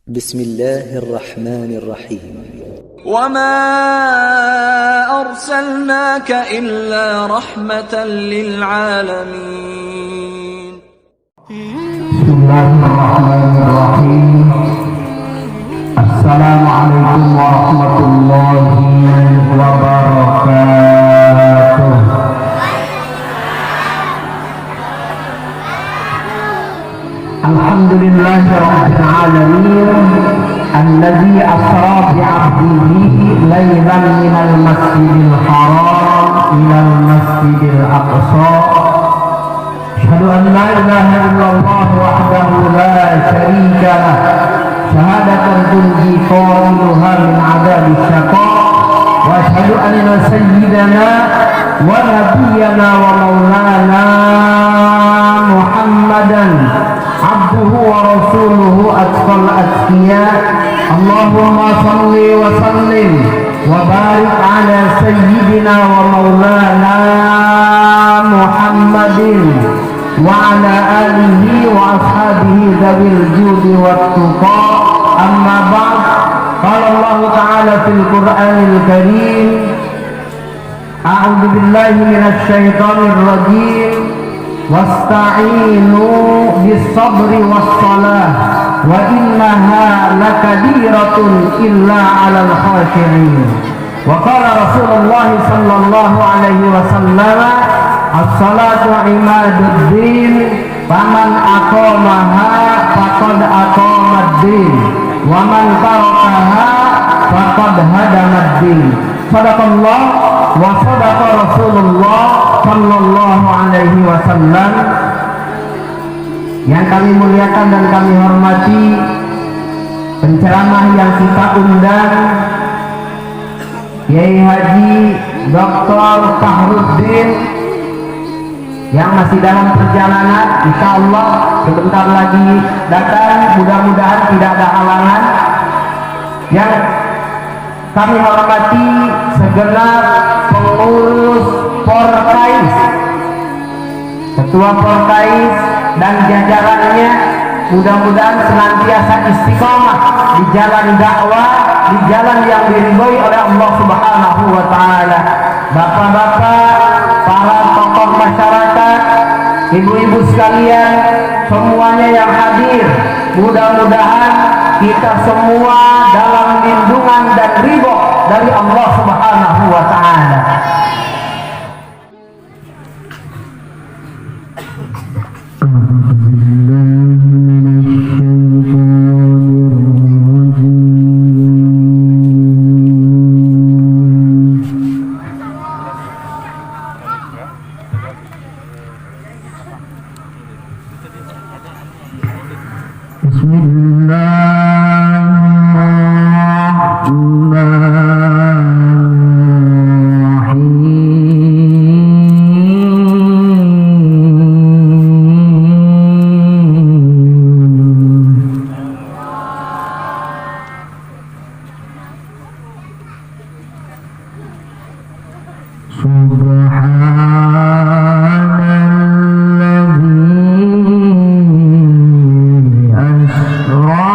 بسم الله الرحمن الرحيم وما أرسلناك إلا رحمة للعالمين. بسم الله الرحمن الرحيم. السلام عليكم ورحمة الله وبركاته. الحمد لله رب العالمين الذي أسرى بعبده ليلا من المسجد الحرام إلى المسجد الأقصى. أشهد أن لا إله إلا الله وحده لا شريك له شهادة تنجي قائلها من عذاب الشقاء، وأشهد أن سيدنا ونبينا ومولانا محمدا عبده ورسوله أتقى الأتقياء. اللهم صل وسلم وبارك على سيدنا ومولانا محمد وعلى آله وأصحابه ذوي الجود والتقى. أما بعد، قال الله تعالى في القرآن الكريم: أعوذ بالله من الشيطان الرجيم، واستعينوا بالصبر والصلاة وإنها لكبيرة إلا على الخاشعين. وقال رسول الله صلى الله عليه وسلم: الصلاة عماد الدين، فمن أقامها فقد أقام الدين، ومن تركها فقد هدم الدين. صدق الله وصدق Rasulullah sallallahu alaihi wasallam. Yang kami muliakan dan kami hormati penceramah yang kita undang, Kiai Haji Dr. Fahruddin, yang masih dalam perjalanan, insya Allah sebentar lagi datang, mudah-mudahan tidak ada halangan. Yang kami hormati segenap pengurus Porkais, Ketua Porkais dan jajarannya, mudah-mudahan senantiasa istiqomah di jalan dakwah, di jalan yang diridhoi oleh Allah Subhanahu wa taala. Bapak-bapak, para tokoh masyarakat, ibu-ibu sekalian, semuanya yang hadir, mudah-mudahan kita semua dalam lindungan dan ridho dari Allah Subhanahu wa taala. Subhanalladzi asra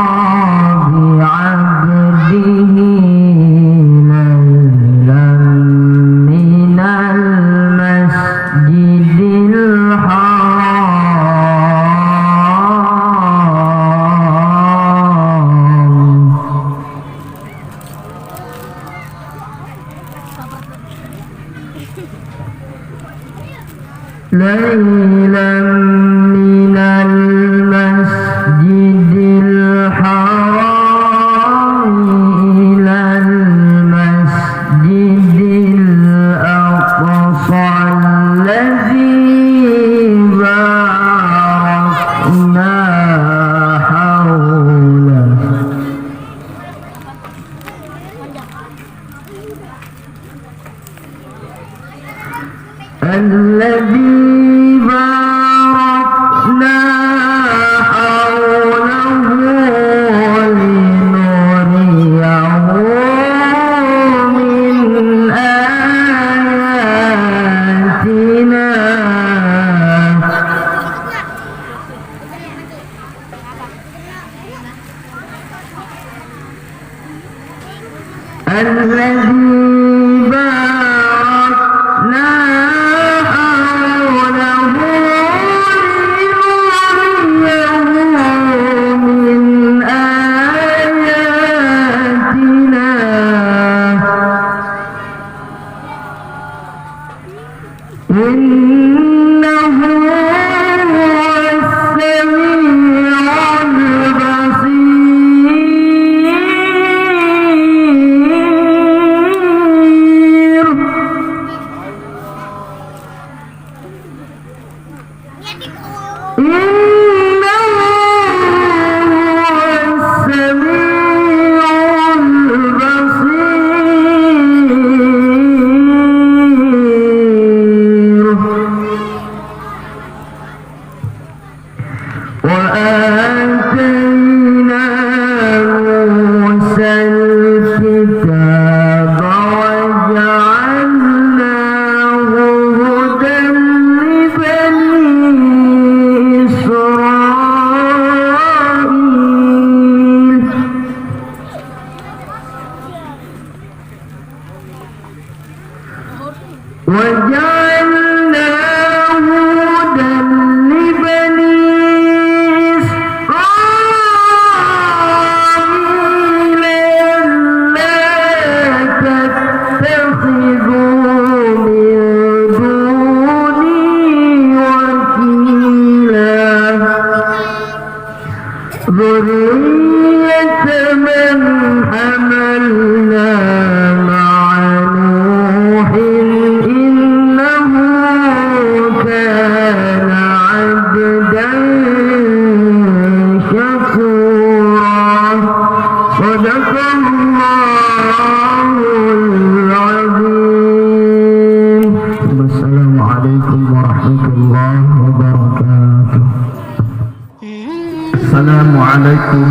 Assalamualaikum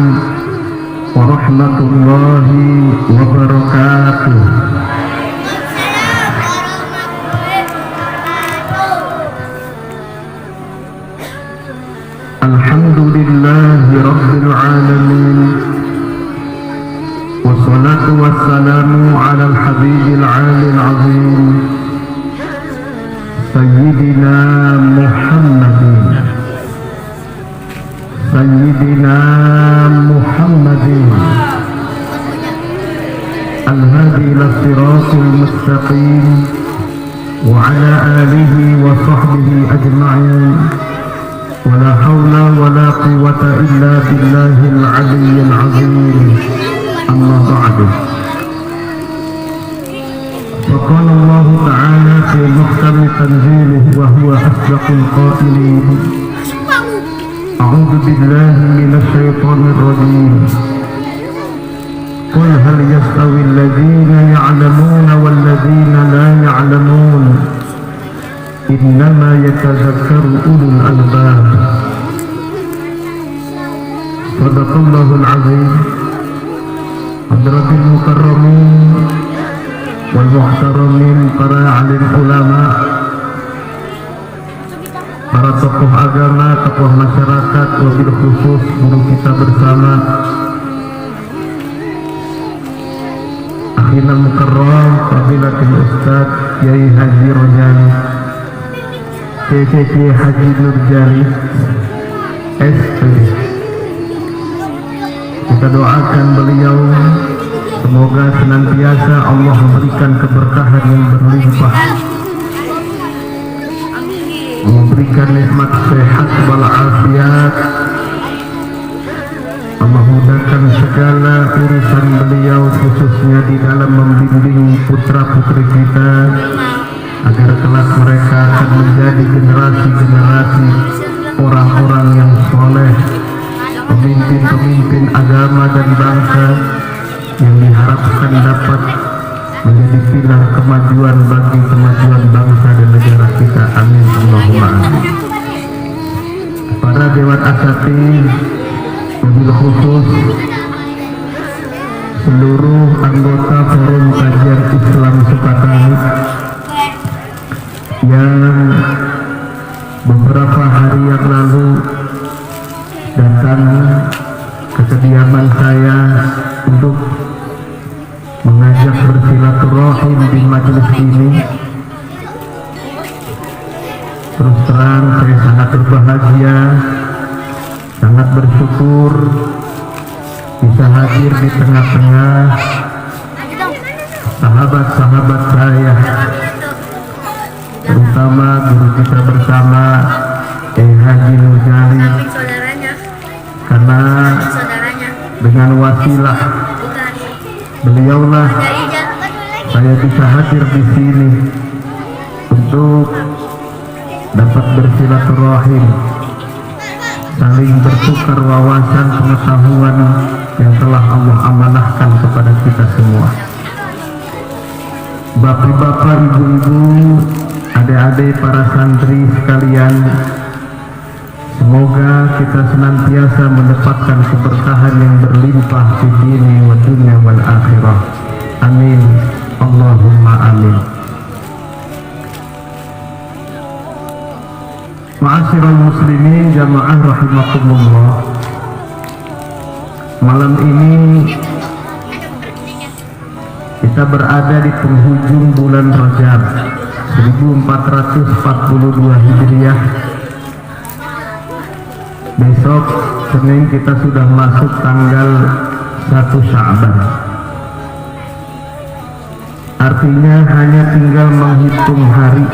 warahmatullahi wabarakatuh. Alhamdulillahi rabbil alamin. Wassalatu wassalamu ala al-habibil alil azim Sayyidina Muhammadin al-hadi ila siratul mustaqim wa ala alihi wa sahbihi ajma'in wa la hawla wa la quwwata illa billahil aliyyil azim. Amma ba'du. وقال الله تعالى في محكم تنزيله وهو أصدق القائلين أعوذ بالله من الشيطان الرجيم قل هل يستوي الذين يعلمون والذين لا يعلمون إنما يتذكر أولو الألباب. صدق الله العظيم. Hadratil mukarramin wal muhtaramin, para alim ulama, para tokoh agama, tokoh masyarakat, wabil khusus guru kita bersama akhina mukarram Fadilatul Ustaz Kiai Haji Rojani Kiai Haji Nurjani SP. Kita doakan beliau semoga senantiasa Allah memberikan keberkahan yang berlimpah, memberikan nikmat sehat walafiat, memudahkan segala urusan beliau, khususnya di dalam membimbing putra putri kita agar kelak mereka akan menjadi generasi-generasi orang-orang yang soleh, pemimpin-pemimpin agama dan bangsa yang diharapkan dapat menjadi pilar kemajuan bagi kemajuan bangsa dan negara kita. Amin Allahumma amin. Para dewan asatidz, wabil khusus seluruh anggota Forum Kajian Islam Sukatani yang beberapa hari yang lalu datang ke kediaman saya untuk mengajak bersilaturahim di majelis ini. Terus terang saya sangat berbahagia, sangat bersyukur bisa hadir di tengah-tengah sahabat-sahabat saya, terutama guru kita bersama Haji Nurjali, karena dengan wasilah beliaulah saya bisa hadir di sini untuk dapat bersilaturahim, saling bertukar wawasan pengetahuan yang telah Allah amanahkan kepada kita semua. Bapak-bapak, ibu-ibu, adik-adik, para santri sekalian, semoga kita senantiasa mendapatkan keberkahan yang berlimpah di dini wa dunya wal akhirah. Amin. Allahumma amin. Ma'asyiral muslimin jamaah rahimakumullah. Malam ini kita berada di penghujung bulan Rajab 1442 Hijriah. Besok Senin kita sudah masuk tanggal 1 Sya'ban. Artinya hanya tinggal menghitung hari.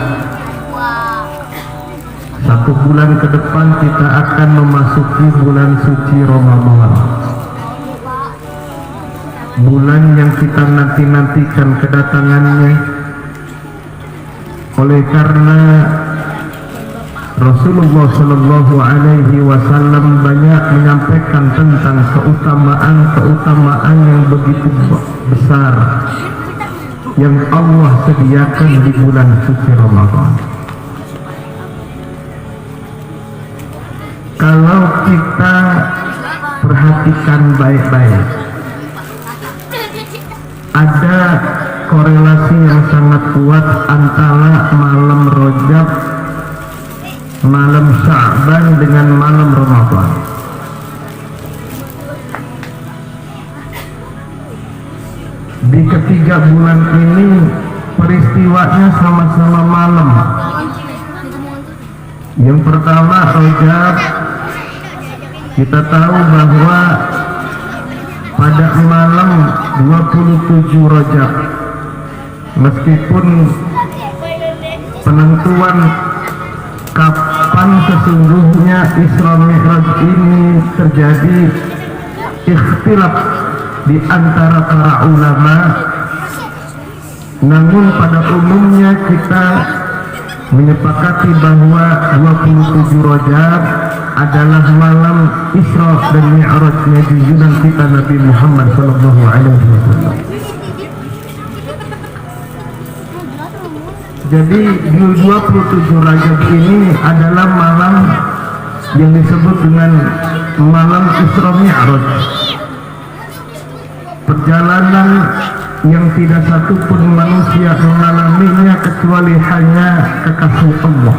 1 bulan ke depan kita akan memasuki bulan suci Ramadan, bulan yang kita nanti-nantikan kedatangannya. Oleh karena Rasulullah Shallallahu Alaihi Wasallam banyak menyampaikan tentang keutamaan yang begitu besar yang Allah sediakan di bulan suci Ramadan. Kalau kita perhatikan baik-baik, ada korelasi yang sangat kuat antara malam Rajab, malam Sya'ban dengan malam Ramadan. Di ketiga bulan ini peristiwanya sama-sama malam. Yang pertama Rajab, kita tahu bahwa pada malam 27 Rajab, meskipun penentuan kapan sesungguhnya Isra Mi'raj ini terjadi ikhtilaf di antara para ulama, namun pada umumnya kita menyepakati bahwa 27 Rajab adalah malam Isra dan Mi'rajnya junjungan kita Nabi Muhammad sallallahu alaihi wasallam. Jadi di 27 Rajab ini adalah malam yang disebut dengan malam Isra Mi'raj. Perjalanan yang tidak satu pun manusia mengalaminya kecuali hanya kekasih Allah,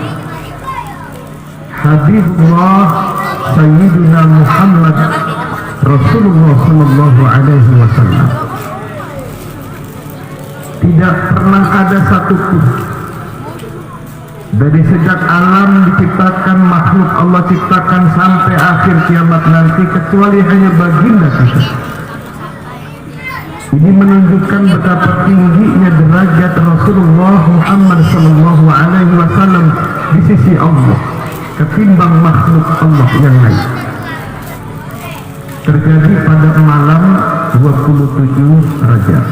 Habibullah Sayyidina Muhammad Rasulullah Sallallahu Alaihi Wasallam. Tidak pernah ada satupun dari sejak alam diciptakan, makhluk Allah ciptakan sampai akhir kiamat nanti, kecuali hanya baginda kita. Ini menunjukkan betapa tingginya derajat Rasulullah Muhammad Sallallahu Alaihi Wasallam di sisi Allah ketimbang makhluk Allah yang lain. Terjadi pada malam 27 Rajab.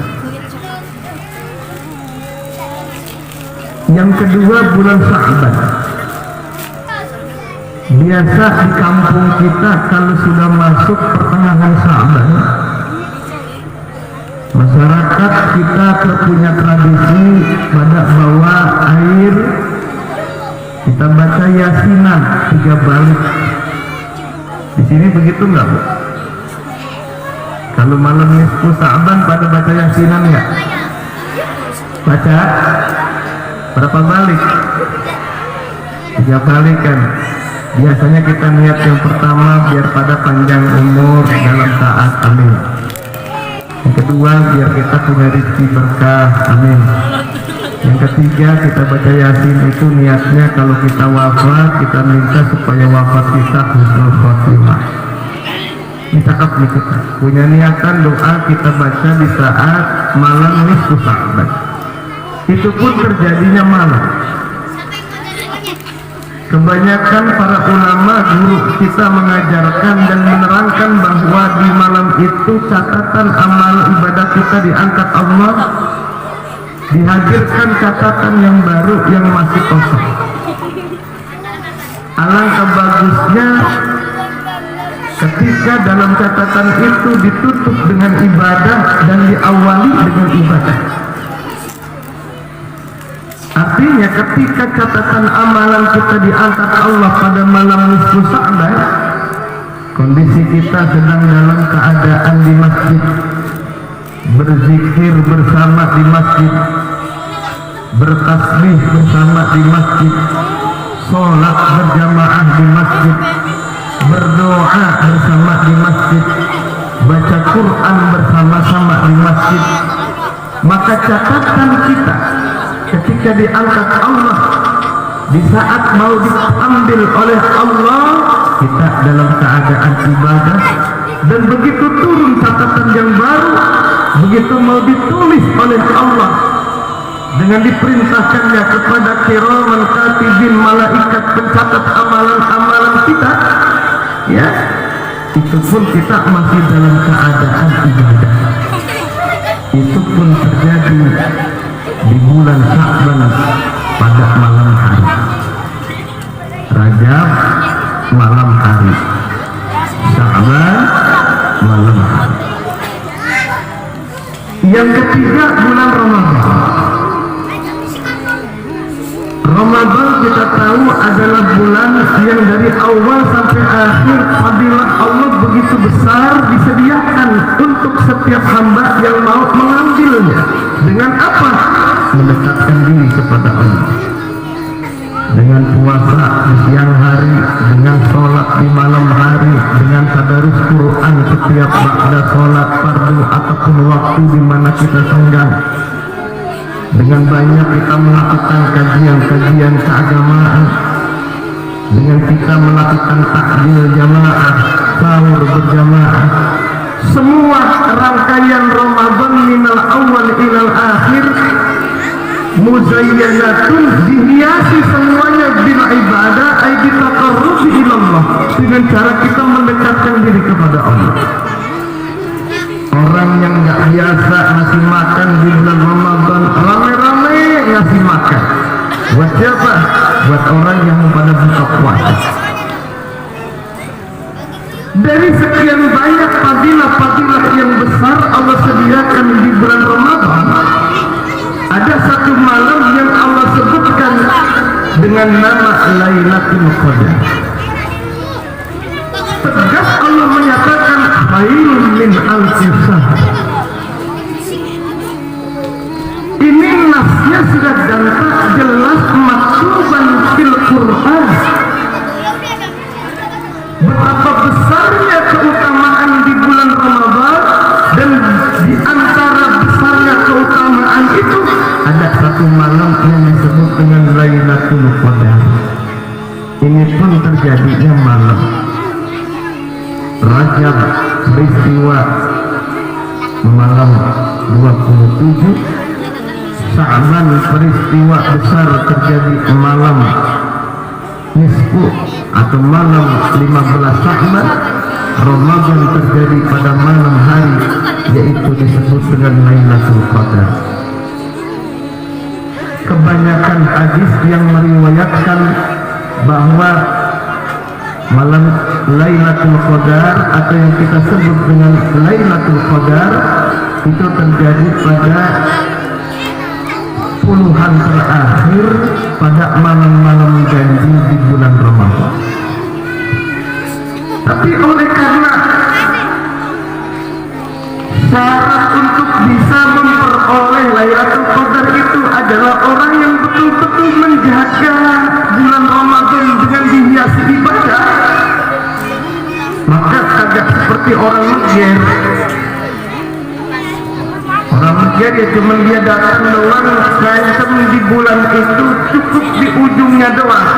Yang kedua bulan Sya'ban. Biasa di kampung kita kalau sudah masuk pertengahan Sya'ban, masyarakat kita terpunya tradisi pada bawa air, kita baca Yasinan 3 balik. Di sini begitu nggak, Bu? Kalau malam nisfu Sya'ban pada baca Yasinan ya? Baca berapa balik? 3 balik kan? Biasanya kita niat yang pertama biar pada panjang umur dalam taat, amin. Yang kedua, biar kita punya rezeki berkah, amin. Yang ketiga, kita baca Yasin itu niatnya kalau kita wafat, kita minta supaya wafat kita husnul khotimah. Misalkan kita punya niatan doa kita baca di saat malam nisfu Sya'ban, itu pun terjadinya malam. Kebanyakan para ulama guru kita mengajarkan dan menerangkan bahwa di malam itu catatan amal ibadah kita diangkat Allah, dihadirkan catatan yang baru yang masih kosong. Alangkah bagusnya ketika dalam catatan itu ditutup dengan ibadah dan diawali dengan ibadah. Artinya ketika catatan amalan kita diangkat Allah pada malam nisfu Sya'ban, kondisi kita sedang dalam keadaan di masjid, berzikir bersama di masjid, bertasbih bersama di masjid, sholat berjamaah di masjid, berdoa bersama di masjid, baca Quran bersama-sama di masjid. Maka catatan kita ketika diangkat Allah, di saat mau diambil oleh Allah, kita dalam keadaan ibadah. Dan begitu turun catatan yang baru, begitu mau ditulis oleh Allah dengan diperintahkannya kepada kiraman katibin, malaikat pencatat amalan-amalan kita, ya, itu pun kita masih dalam keadaan ibadah. Itu pun terjadi di bulan Sya'ban pada malam hari, Rajab malam hari, Sya'ban malam hari. Yang ketiga, bulan Ramadan. Ramadan kita tahu adalah bulan yang dari awal sampai akhir fadilah Allah begitu besar disediakan untuk setiap hamba yang mau mengambilnya. Dengan apa? Mendekatkan diri kepada Allah. Dengan puasa di siang hari, dengan sholat di malam hari, dengan tadarus Quran setiap ba'da sholat fardu ataupun waktu di mana kita senggang. Dengan banyak kita melakukan kajian-kajian keagamaan, dengan kita melakukan takjil jamaah, sahur berjamaah, semua rangkaian Ramadan minal awal ilal akhir muzayyanatun, dihiasi semuanya bil ibadah ay bitaqarrubi ilallah, dengan cara kita mendekatkan diri kepada Allah. Orang yang nggak biasa ngasih makan di bulan Ramadan, rame-rame ngasih makan. Buat siapa? Buat orang yang pada buka puasa. Dari sekian banyak fadilah-fadilah yang besar Allah sediakan di bulan Ramadan, ada satu malam yang Allah sebutkan dengan nama Lailatul Qadar. Tegas Allah menyatakan khairun min alfi syahr. Ini nasnya sudah ganteng jelas maktuban fil Quran. Betapa besarnya keutamaan di bulan Ramadan, dan di antara besarnya keutamaan itu ada satu malam yang disebut dengan Lailatul Qadar. Ini pun terjadinya malam Rajab, peristiwa malam 27, Sya'ban peristiwa besar terjadi malam nisfu atau malam 15 Sya'ban, Ramadan terjadi pada malam hari, yaitu disebut dengan Lailatul Qadar. Kebanyakan hadis yang meriwayatkan bahwa malam Lailatul Qadar atau yang kita sebut dengan Lailatul Qadar itu terjadi pada puluhan terakhir pada malam-malam janji di bulan Ramadan. Tapi oleh karena syarat untuk bisa memperoleh Lailatul Qadar itu adalah orang yang betul-betul menjaga bulan Ramadan dengan dihiasi ibadah, maka agak seperti orang ngejer. dia cuma dia datang doang, ngancam di bulan itu cukup di ujungnya doang.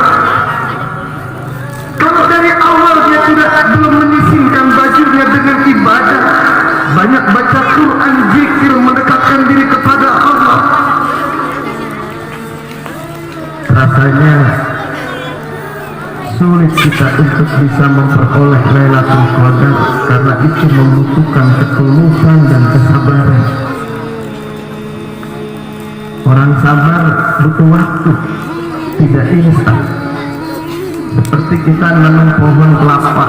Kalau dari awal dia belum menyisihkan bajunya dengan ibadah, banyak baca Quran, zikir, mendekatkan diri kepada Allah, rasanya sulit kita untuk bisa memperoleh Lailatul Qadar, karena itu membutuhkan ketulusan dan kesabaran. Orang sabar butuh waktu, tidak instan. Seperti kita nanam pohon kelapa,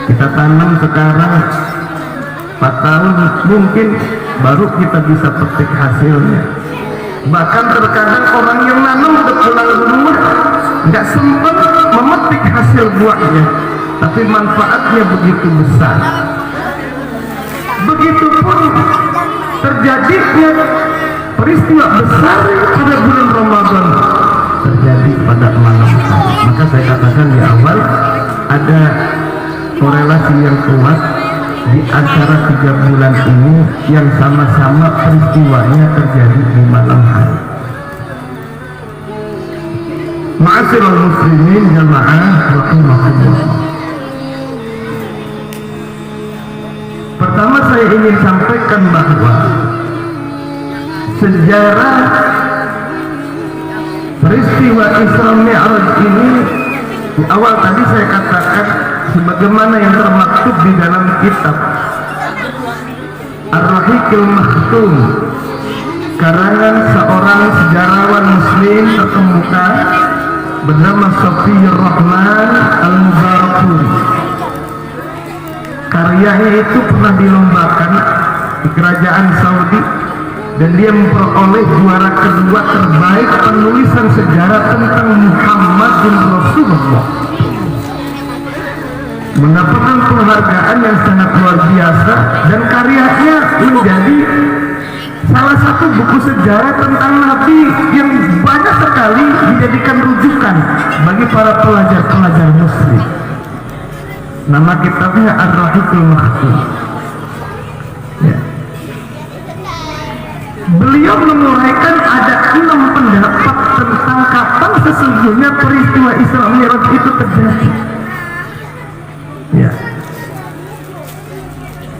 kita tanam sekarang 4 tahun mungkin baru kita bisa petik hasilnya. Bahkan terkadang orang yang nanam udah pulang rumah nggak sempat memetik hasil buahnya, tapi manfaatnya begitu besar. Begitupun terjadinya peristiwa besar pada bulan Ramadan terjadi pada malam hari. Maka saya katakan di awal ada korelasi yang kuat di antara 3 bulan ini yang sama-sama peristiwanya terjadi di malam hari. Ma'asyiral muslimin jamaah rahimakumullah. Pertama saya ingin sampaikan bahwa sejarah peristiwa Isra Mi'raj ini di awal tadi saya katakan sebagaimana yang termaktub di dalam kitab Ar-Rahiqil Makhtum karangan seorang sejarawan muslim terkemuka bernama Safiyur Rahman Al-Mubarakpuri. Karyanya itu pernah dilombakan di kerajaan Saudi dan dia memperoleh juara kedua terbaik penulisan sejarah tentang Muhammad bin Rasulullah. Mendapatkan penghargaan yang sangat luar biasa dan karyanya menjadi salah satu buku sejarah tentang Nabi yang banyak sekali dijadikan rujukan bagi para pelajar-pelajar muslim. Nama kitabnya Ar-Rahiqil Makhtum. Ya. Beliau menguraikan ada 6 pendapat tentang kapan sesungguhnya peristiwa Isra Mi'raj itu terjadi. Ya.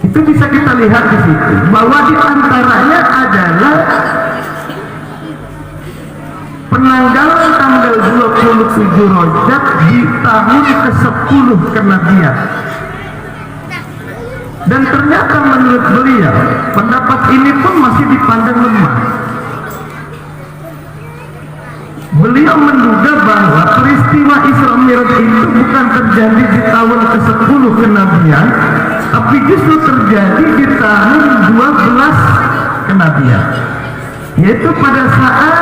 Itu bisa kita lihat di situ bahwa di antaranya adalah penanggalan tanggal 27 Rajab di tahun ke-10 kenabian. Dan ternyata menurut beliau pendapat ini pun masih dipandang lemah. Beliau menduga bahwa peristiwa Isra Mi'raj itu bukan terjadi di tahun ke-10 kenabian, tapi justru terjadi di tahun 12 kenabian, yaitu pada saat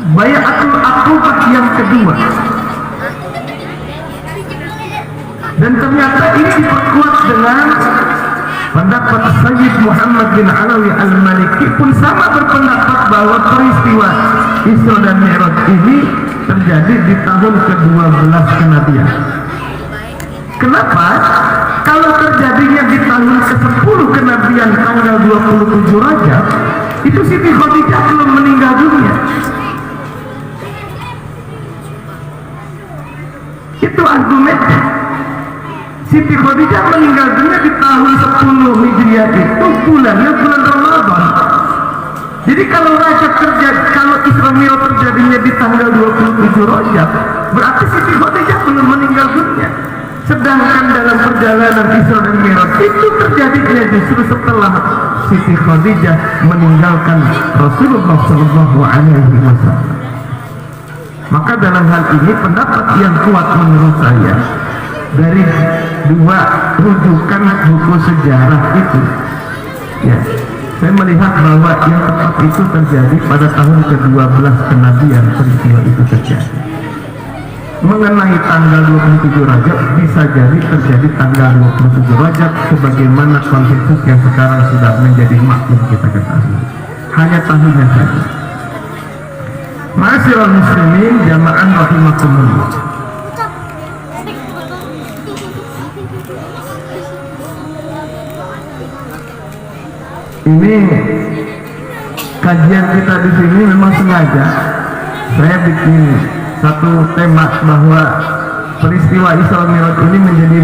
Bai'atul Aqabah yang kedua. Dan ternyata ini diperkuat dengan pendapat Sayyid Muhammad bin Alawi Al-Maliki pun sama berpendapat bahwa peristiwa Isra dan Mi'raj ini terjadi di tahun ke-12 kenabian. Kenapa? Kalau terjadinya di tahun ke-10 kenabian tanggal 27 Rajab, itu Siti Khadijah belum meninggal dunia. Itu argumennya. Siti Khadijah meninggal dunia di tahun 10 Hijriah itu bulannya bulan Ramadan. Jadi kalau Rajab terjadi, kalau Isra Mi'raj terjadinya di tanggal 27 Rajab, berarti Siti Khadijah belum meninggal dunia. Sedangkan dalam perjalanan Isra dan Mi'raj itu terjadinya justru setelah Siti Khadijah meninggalkan Rasulullah SAW. Maka dalam hal ini pendapat yang kuat menurut saya dari 2 rujukan buku sejarah itu, ya, saya melihat bahwa yang tepat itu terjadi pada tahun ke-12 kenabian peristiwa itu terjadi. Mengenai tanggal 27 Rajab bisa jadi terjadi tanggal 27 Rajab sebagaimana konsensus yang sekarang sudah menjadi maklum kita ketahui. Hanya tahunnya saja. Ma'asyiral muslimin jamaah rahimakumullah. Ini kajian kita di sini memang sengaja saya bikin satu tema bahwa peristiwa Isra Mi'raj ini menjadi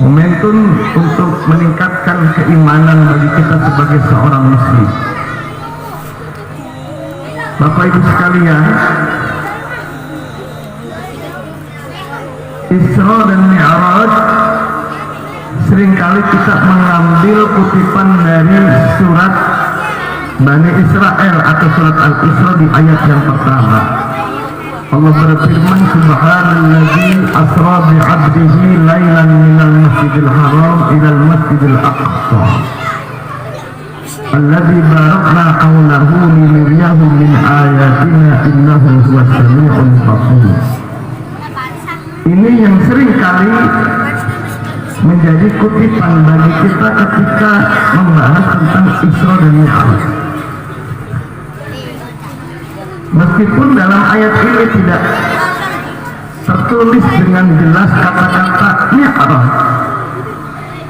momentum untuk meningkatkan keimanan bagi kita sebagai seorang muslim. Bapak Ibu sekalian, Isra dan Mi'raj seringkali kita mengambil kutipan dari surat Bani Israel atau surat Al-Isra di ayat yang pertama. Allah berfirman, Subhanalladzi asra bi'abdihi lailan minal masjidil haram ilal masjidil aqsa alladzi barakna hawlahu linuriyahu min ayatina innahu huwas sami'ul basir. Ini yang sering kali menjadi kutipan bagi kita ketika membahas tentang Isra dan Mi'raj. Meskipun dalam ayat ini tidak tertulis dengan jelas kata-kata Mi'raj,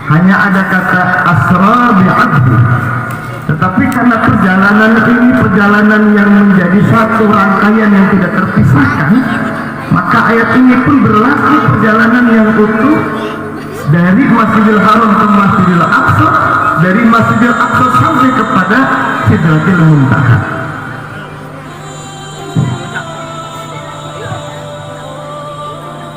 hanya ada kata Asra bi'abdi, tetapi karena perjalanan ini perjalanan yang menjadi satu rangkaian yang tidak terpisahkan, maka ayat ini pun berlaku perjalanan yang utuh dari Masjidil Haram ke Masjidil Aqsa, dari Masjidil Aqsa sampai kepada Sidratil Muntaha.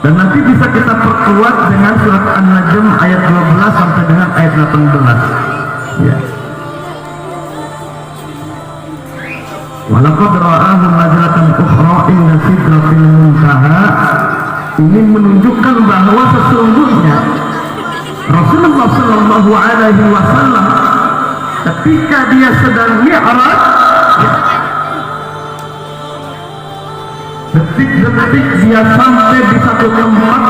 Dan nanti bisa kita perkuat dengan surat An-Najm ayat 12 sampai dengan ayat 18. Ya. Walaqad ra'ahu nazlatan ukhra inda Sidratil Muntaha. Ini menunjukkan bahwa sesungguhnya Rasulullah Shallallahu Alaihi Wasallam ketika dia sedang Mi'raj, detik-detik dia sampai di satu tempat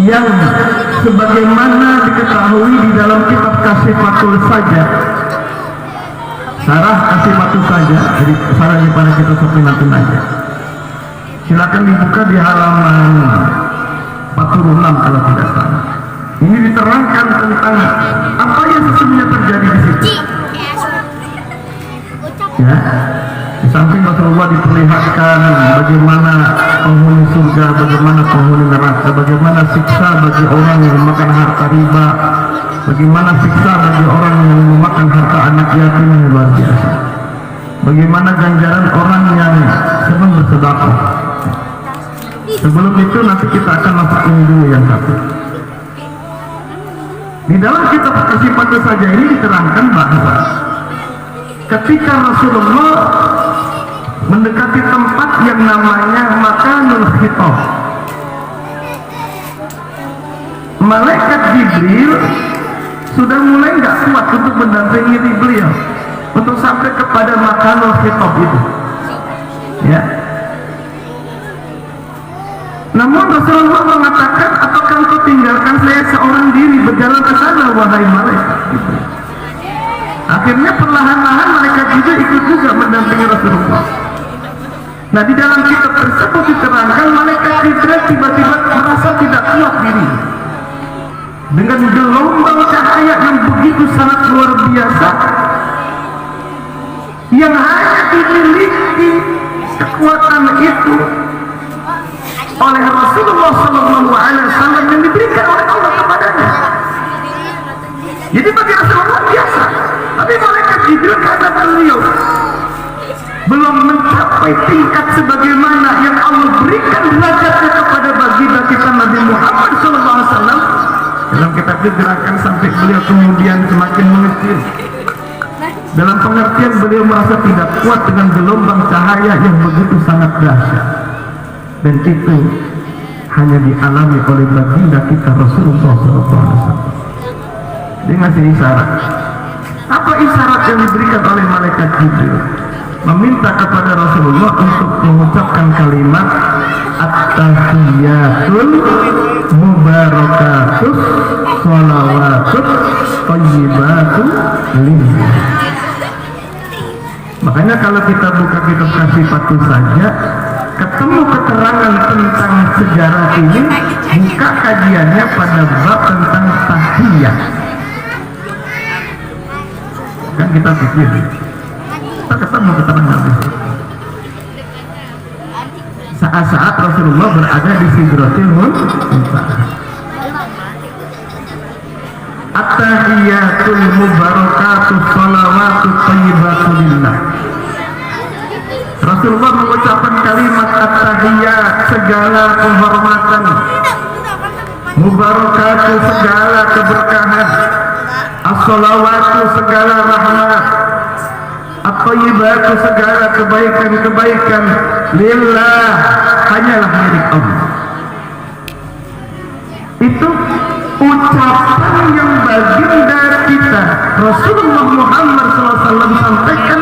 yang sebagaimana diketahui di dalam kitab Kasyifatul Sajjah, Sarah Kasyifatul Sajjah, jadi sarah daripada kita sopinatin aja. Silakan dibuka di halaman 46 kalau tidak salah. Ini diterangkan tentang apa yang sesungguhnya terjadi di situ. Ya, di samping Rasulullah diperlihatkan bagaimana penghuni surga, bagaimana penghuni neraka, bagaimana siksa bagi orang yang memakan harta riba, bagaimana siksa bagi orang yang memakan harta anak yatim yang luar biasa, bagaimana ganjaran orang yang senang bersedekah. Sebelum itu nanti kita akan masuk ini dulu yang satu. Di dalam kitab Kasyifatul Sajjah ini diterangkan bahwa ketika Rasulullah mendekati tempat yang namanya Makanul Khitab, malaikat Jibril sudah mulai nggak kuat untuk mendampingi beliau untuk sampai kepada Makanul Khitab itu. Ya. Namun Rasulullah mengatakan, apakah engkau tinggalkan saya seorang diri berjalan ke sana, wahai malaikat Jibril? Akhirnya perlahan-lahan malaikat Jibril ikut juga mendampingi Rasulullah. Nah, di dalam kitab tersebut diterangkan malaikat Jibril tiba-tiba merasa tidak kuat diri dengan gelombang cahaya yang begitu sangat luar biasa yang hanya dimiliki kekuatan itu oleh Rasulullah SAW yang diberikan oleh Allah kepadanya. Jadi bagi Rasulullah biasa, tapi malaikat Jibril karena beliau belum mencapai tingkat sebagaimana yang Allah berikan derajatnya kepada baginda kita Nabi Muhammad SAW. Dalam kitab diterangkan sampai beliau kemudian semakin mengecil. Dalam pengertian beliau merasa tidak kuat dengan gelombang cahaya yang begitu sangat dahsyat. Dan itu hanya dialami oleh baginda kita Rasulullah SAW. Dia ngasih isyarat. Apa isyarat yang diberikan oleh malaikat Jibril? Meminta kepada Rasulullah untuk mengucapkan kalimat At-Tahiyyatul Mubarakatus Sholawatut Thayyibatul Lillah. Makanya kalau kita buka kitab Kasyifatul Sajjah, ketemu keterangan tentang sejarah ini, buka kajiannya pada bab tentang tahiyat. Kan kita pikir kita ketemu keterangan saat-saat Rasulullah berada di Sidratil Muntaha. At-tahiyatul mubarakatus shalawatut thayyibatul lillah. Rasulullah mengucapkan kalimat at-tahiyat, segala penghormatan, mubarakatuh, segala keberkahan, as-shalawatu, segala rahmat, at-thayyibatu, segala kebaikan-kebaikan, lillah, hanyalah milik Allah. Itu ucapan yang baginda kita Rasulullah Muhammad SAW sampaikan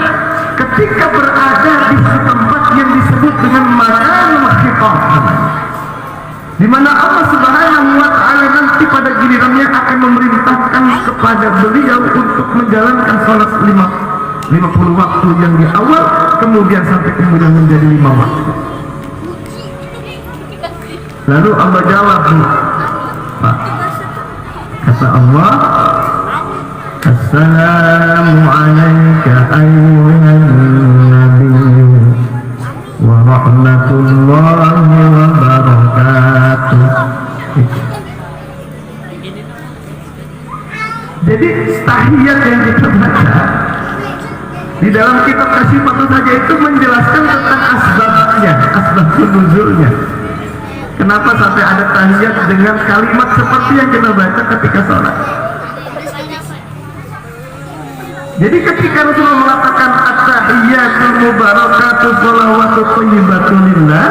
ketika berada di tempat yang disebut dengan makanul khitab, di mana Allah Subhanahu wa Ta'ala nanti pada gilirannya akan memerintahkan kepada beliau untuk menjalankan sholat 50 waktu yang di awal, kemudian sampai kemudian menjadi 5 waktu. Lalu Allah jawab, Pak, kata Allah, assalamu alayka ayyuhan nabi wa rahmatullahi wa barakatuh. Jadi tahiyat yang kita baca di dalam kitab Kasifatu saja itu menjelaskan tentang asbabnya, asbab nuzulnya. Kenapa sampai ada tahiyat dengan kalimat seperti yang kita baca ketika sholat. Jadi ketika Rasulullah mengatakan at-tahiyatul mubarakatus shalawatut thayyibatul lillah,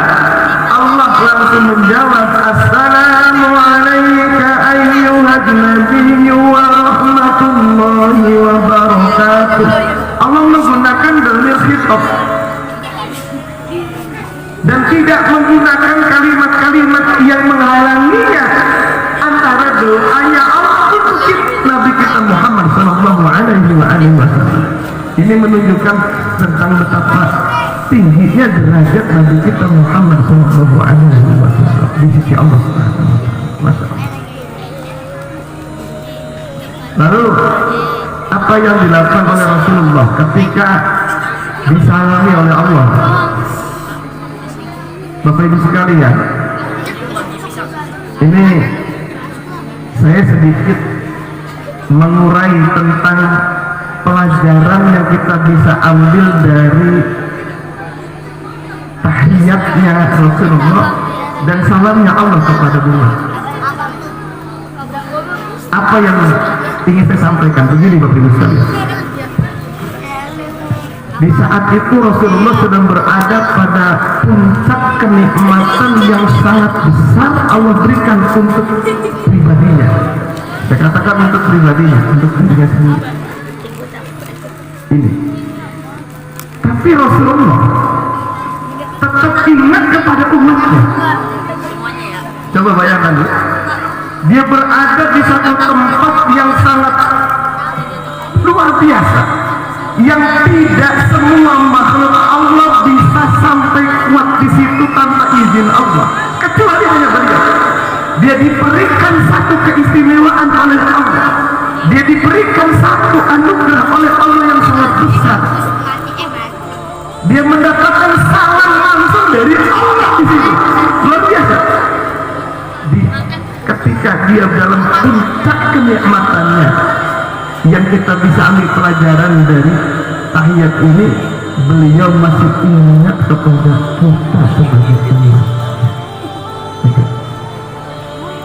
Allah langsung menjawab assalamu alayka ayyuhan nabiyyu wa rahmatullahi wa barakatuh. Allah menggunakan dhamir khitab dan tidak menggunakan kalimat-kalimat yang menghalanginya antara doanya Allah untuk Nabi kita Muhammad sallallahu alaihi wasallam. Ini menunjukkan tentang betapa tingginya derajat Nabi kita Muhammad sallallahu alaihi wasallam di sisi Allah Subhanahu wa taala. Lalu apa yang dilakukan oleh Rasulullah ketika disalami oleh Allah? Bapak Ibu sekalian, ini saya sedikit mengurai tentang pelajaran yang kita bisa ambil dari tahiyatnya Rasulullah dan salamnya Allah kepada beliau. Apa yang ingin saya sampaikan begini Bapak Ibu sekalian. Di saat itu Rasulullah sedang berada pada puncak kenikmatan yang sangat besar Allah berikan untuk pribadinya. Saya katakan untuk pribadinya, untuk dirinya sendiri. Ini. Tapi Rasulullah tetap ingat kepada umatnya. Coba bayangkan ya. Dia berada di satu tempat yang sangat luar biasa, yang tidak semua makhluk Allah bisa sampai kuat di situ tanpa izin Allah, kecuali hanya beliau. Dia diberikan satu keistimewaan oleh Allah. Dia diberikan satu anugerah oleh Allah yang sangat besar. Dia mendapatkan salam langsung dari Allah di situ. Luar biasa. Ketika dia dalam puncak kenikmatannya, yang kita bisa ambil pelajaran dari tahiyat ini, beliau masih ingat kepada kita sebagai umat.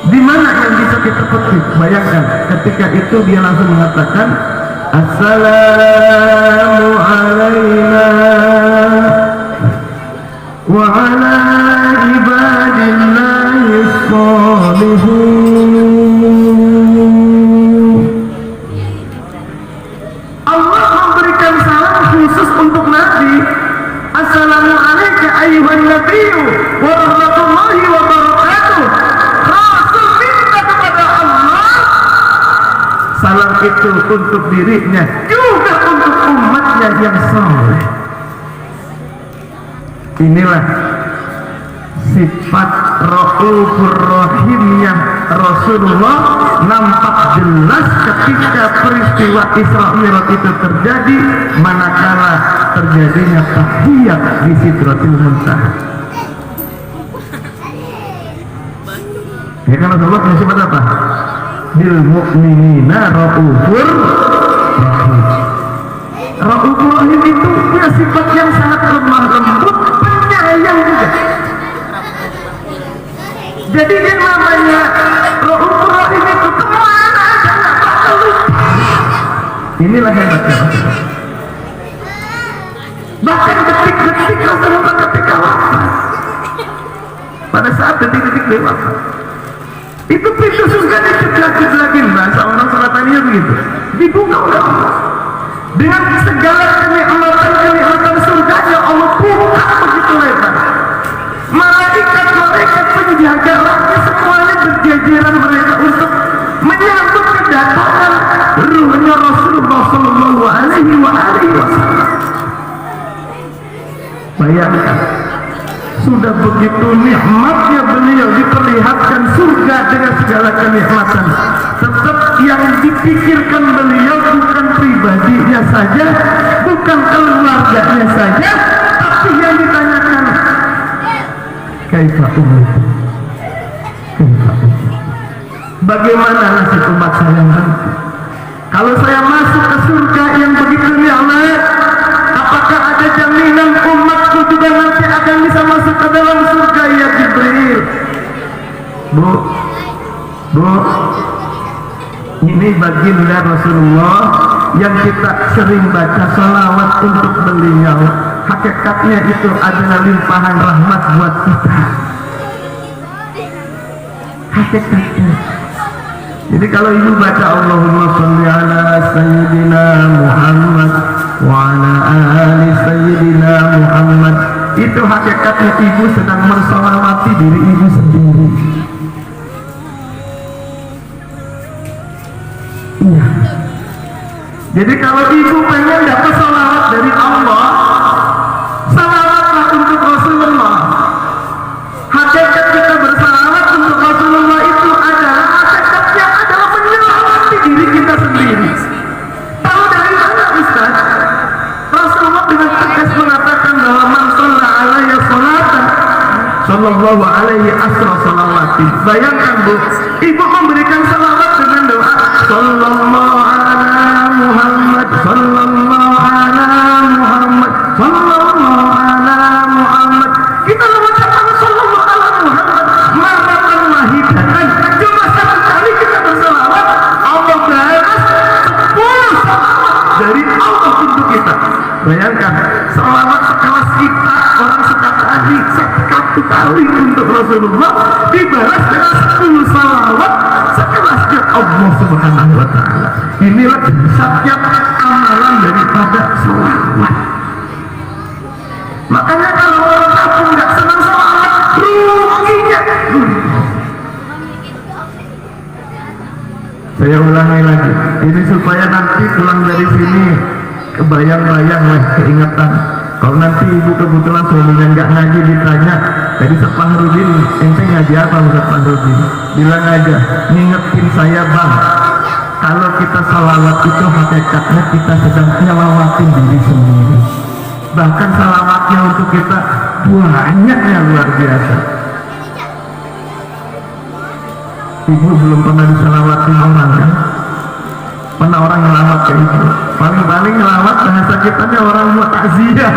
Di mana yang bisa kita petik? Bayangkan ketika itu dia langsung mengatakan assalamu alayna wa ala ibadillahi sholihin. Allah memberikan salam khusus untuk Nabi. Assalamu alayka ayyuhan nabiyyu wa rahmatullahi wa barakatuh. Rasul minta kepada Allah salam itu untuk dirinya, juga untuk umatnya yang saleh. Inilah sifat Raufur Rahimnya Rasulullah nampak jelas ketika peristiwa Isra Mi'raj itu terjadi, manakala terjadinya tahiyat di Sidratil Muntaha. Ya kan Rasulullah punya sifat apa? Bil mu'minina Raufur Rahim. Raufur Rahim itu punya sifat yang sangat lemah lembut, penyayang juga. Jadi yang namanya Raufur Rahim itu kemana aja nggak bakal lupa. Inilah hebatnya Rasulullah. Bahkan detik-detik Rasulullah ketika wafat, pada saat detik-detik dia wafat, itu pintu surga dicedak-cedakin, bahasa orang Suratannya begitu, dibuka oleh Allah dengan segala kenikmatan surganya. Allah buka begitu lebar, malaikat penjaga langit semuanya berjajaran mereka untuk menyambut kedatangan ruhnya Rasulullah Sallallahu Alaihi Wasallam. Bayangkan, sudah begitu nikmatnya beliau diperlihatkan surga dengan segala kenikmatan, tetap yang dipikirkan beliau bukan pribadinya saja, bukan keluarganya saja, tapi yang ditanyakan kaifa ummati, bagaimana nasib umat saya nanti kalau saya masuk ke surga yang begitu nikmat? Apakah ada jaminan umatku juga nanti akan bisa masuk ke dalam surga ya Jibril? Bu, ini baginda Rasulullah yang kita sering baca salawat untuk beliau. Hakikatnya itu adalah limpahan rahmat buat kita. Hakikatnya. Jadi kalau ibu baca Allahumma sholli ala Sayyidina Muhammad wa ala ali Sayyidina Muhammad, itu hakikatnya ibu sedang mensolawati diri ibu sendiri. Iya. Jadi kalau ibu pengen dapat salawat dari Allah, salawatlah untuk Rasulullah. Hakikat kita bersalawat untuk Rasulullah itu adalah hakikatnya adalah menyelawati diri kita sendiri. Tahu dari mana Ustaz? Rasulullah dengan tegas mengatakan bahwa man shalla alayya sholatan sallallahu alaihi asra salawatin. Bayangkan Bu, ibu memberikan salawat dengan doa sallallahu ala Muhammad, sallallahu ala Muhammad, sallallahu ala Muhammad. Kita mengucapkan sallallahu ala Muhammad marratan wahidatan, cuma satu kali kita bersalawat, Allah balas 10 salawat dari Allah untuk kita. Bayangkan, salawat sekelas kita, orang sekali, satu kali untuk Rasulullah dibalas dengan 10 salawat sekelasnya Allah Subhanahu wa Ta'ala. Inilah dahsyatnya amalan daripada salawat. Makanya kalau orang kampung nggak senang salawat, ruginya. Saya ulangi lagi, ini supaya nanti pulang dari sini kebayang-bayang lah, keingatan. Kalau nanti ibu kebetulan suaminya nggak ngaji ditanya, jadi Ustaz Fahrudin, ente ngaji apa Ustaz Fahrudin? Bilang aja, ngingetin saya Bang, kalau kita salawat itu hakikatnya kita sedang nyelawatin diri sendiri. Bahkan salawatnya untuk kita banyaknya luar biasa. Ibu belum pernah disalawatin orang kan? Pernah orang ngelawat ke ibu? Paling-paling ngelawat bahasa kitanya orang buat takziah.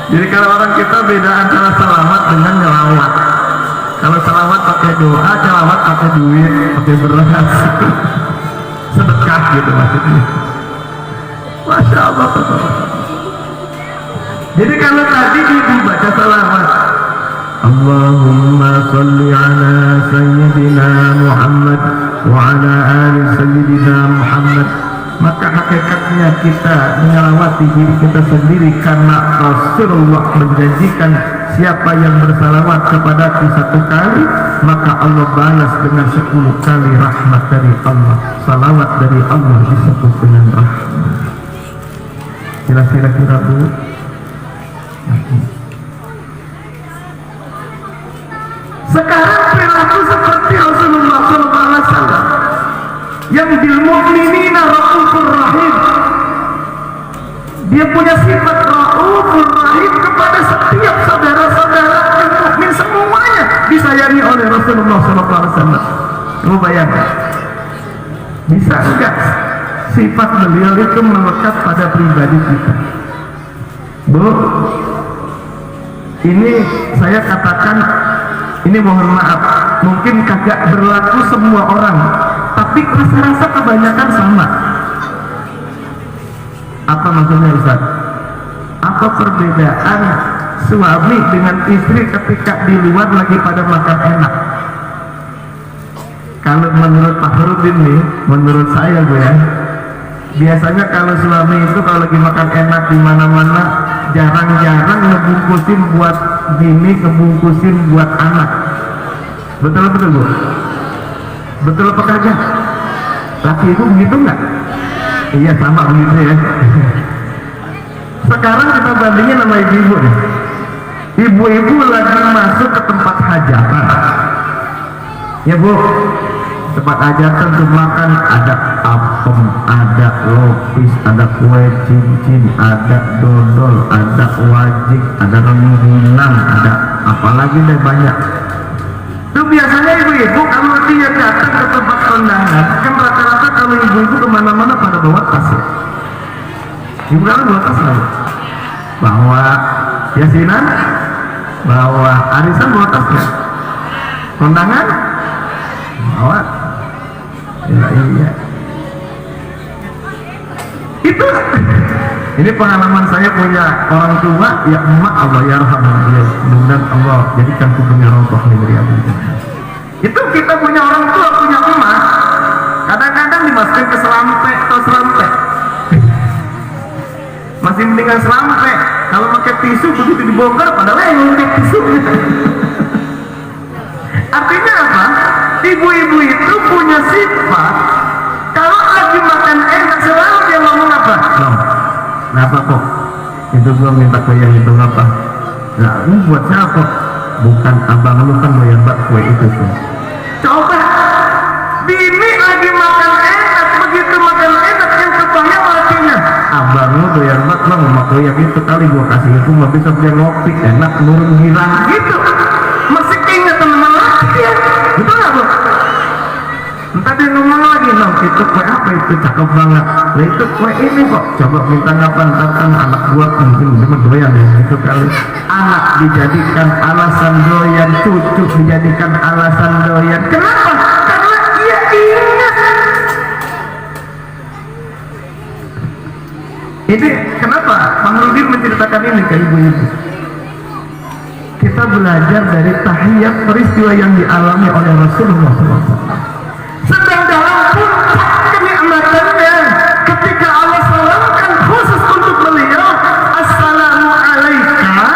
Jadi kalau orang kita beda antara salawat dengan nyelawat. Kalau salawat pakai doa, nyelawat pakai duit, pakai beras, sedekah gitu maksudnya. Masya Allah. Jadi kalau tadi ibu baca salawat Allahumma sholli ala Sayyidina Muhammad wa ala ali Sayyidina Muhammad, maka hakikatnya kita menyelawati diri kita sendiri, karena Rasulullah menjanjikan siapa yang bersalawat kepadaku 1 kali maka Allah balas dengan 10 kali rahmat dari Allah. Salawat dari Allah disebut dengan rahmat. Kira-kira Bu, Sekarang perilaku seperti Rasulullah SAW yang bil mu'minina raufur rahim. Dia punya sifat raufur rahim kepada setiap saudara-saudara yang mukmin, semuanya disayangi oleh Rasulullah SAW. Kamu bayangkan, bisa enggak sifat beliau itu melekat pada pribadi kita? Bu, ini saya katakan, ini mohon maaf, mungkin kagak berlaku semua orang, tapi rasa-rasa kebanyakan sama. Apa maksudnya Ustaz? Apa perbedaan suami dengan istri ketika di luar lagi pada makan enak? Kalau menurut Pak Herudin nih, menurut saya gue ya, biasanya kalau suami itu kalau lagi makan enak di mana-mana, jarang-jarang ngebungkusin buat bini, ngebungkusin buat anak. Betul Bu? Betul apa kagak? Laki itu begitu nggak? Iya, sama begitu ya. Sekarang kita bandingin sama ibu-ibu nih. Ibu-ibu lagi masuk ke tempat hajatan, ya Bu, tempat hajatan tuh makan, ada apem, ada lopis, ada kue cincin, ada dodol, ada wajik, ada rengginang, ada apalagi deh banyak. Itu biasanya ibu-ibu kalau dia datang ke tempat kondangan, kan rata-rata kalau ibu-ibu kemana-mana pada bawa tas ya. Ibu kan bawa tas nggak? Bawa yasinan, bawa arisan, bawa tas nggak? Kondangan bawa. Ya, iya. Itu ini pengalaman saya punya orang tua, ya emak Allah yarhamah, ya mudah Allah jadikan kuburnya rontoh negeri Abu. Itu kita punya orang tua, punya emak, kadang-kadang dimasukin ke selampe atau selampe. Masih mendingan selampe, kalau pakai tisu begitu dibongkar padahal yang tisu. Artinya apa? Ibu-ibu itu punya sifat, kalau lagi makan enak selalu dia ngomong apa? No. Kenapa kok? Itu gua minta kue yang itu apa? Nah, ini buat siapa? Bukan abang lu kan doyan banget kue itu tuh. Coba, bini lagi makan enak, begitu makan enak yang kebayang lakinya. Abang lu doyan banget lah sama kue yang itu, kali gua kasih itu nggak bisa dia ngopi enak nurun girang gitu. Masih ingat teman laki ya? Betul nggak Bu? Entah dia ngomong lagi, no, itu kue apa itu cakep banget. Nah itu kue ini kok, coba minta kapan, ntar kan anak buat mungkin cuma doyan ya, itu kali. Anak dijadikan alasan doyan, cucu dijadikan alasan doyan. Kenapa? Karena dia ingat. Ini kenapa Bang Rudin menceritakan ini ke ibu-ibu? Kita belajar dari tahiyat peristiwa yang dialami oleh Rasulullah SAW. Sedang dalam puncak kenikmatannya, ketika Allah salamkan khusus untuk beliau, assalamu alaika,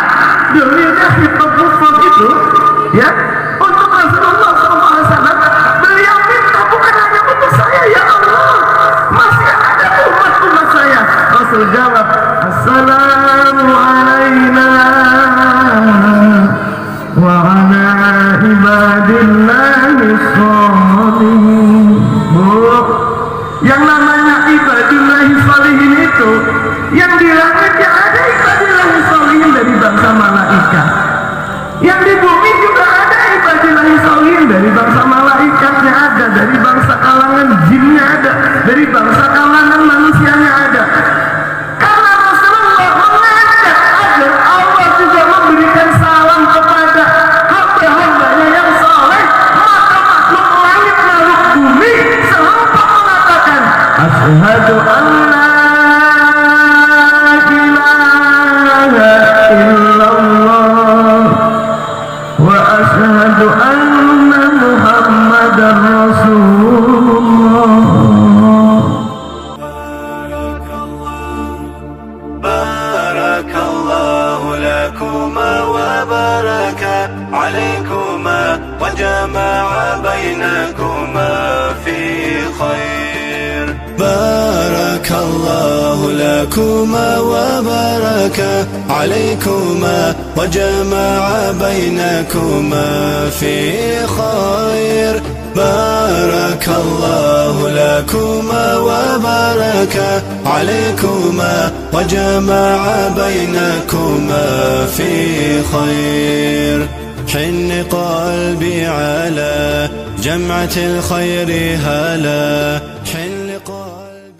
beliau khitab mufrad itu, ya, untuk Rasulullah SAW. Beliau minta bukan hanya untuk saya, ya Allah, masih ada umat-umat saya. Rasul jawab, assalamu alaina wa ala ibadillahi sholihin. Bu, yang namanya ibadillahi sholihin itu, yang di langit ya ada ibadillahi sholihin dari bangsa malaikat, yang di bumi juga ada ibadillahi sholihin dari bangsa malaikatnya ada, dari bangsa kalangan jinnya ada, dari bangsa kalangan manusianya ada. Karena Rasulullah mengajak agar Allah juga memberikan salam kepada hamba-hambanya yang soleh, maka makhluk langit makhluk bumi serentak mengatakan asyhadu an la ilaha illallah wa asyhadu anna muhammadar rasulullah. Barakallahu lakuma wa baraka alaikuma wa jama'a bainakuma fi khair. بارك الله لكما وبارك عليكما وجمع بينكما في خير بارك الله لكما وبارك عليكما وجمع بينكما في خير حن قلبي على جمعة الخير هلا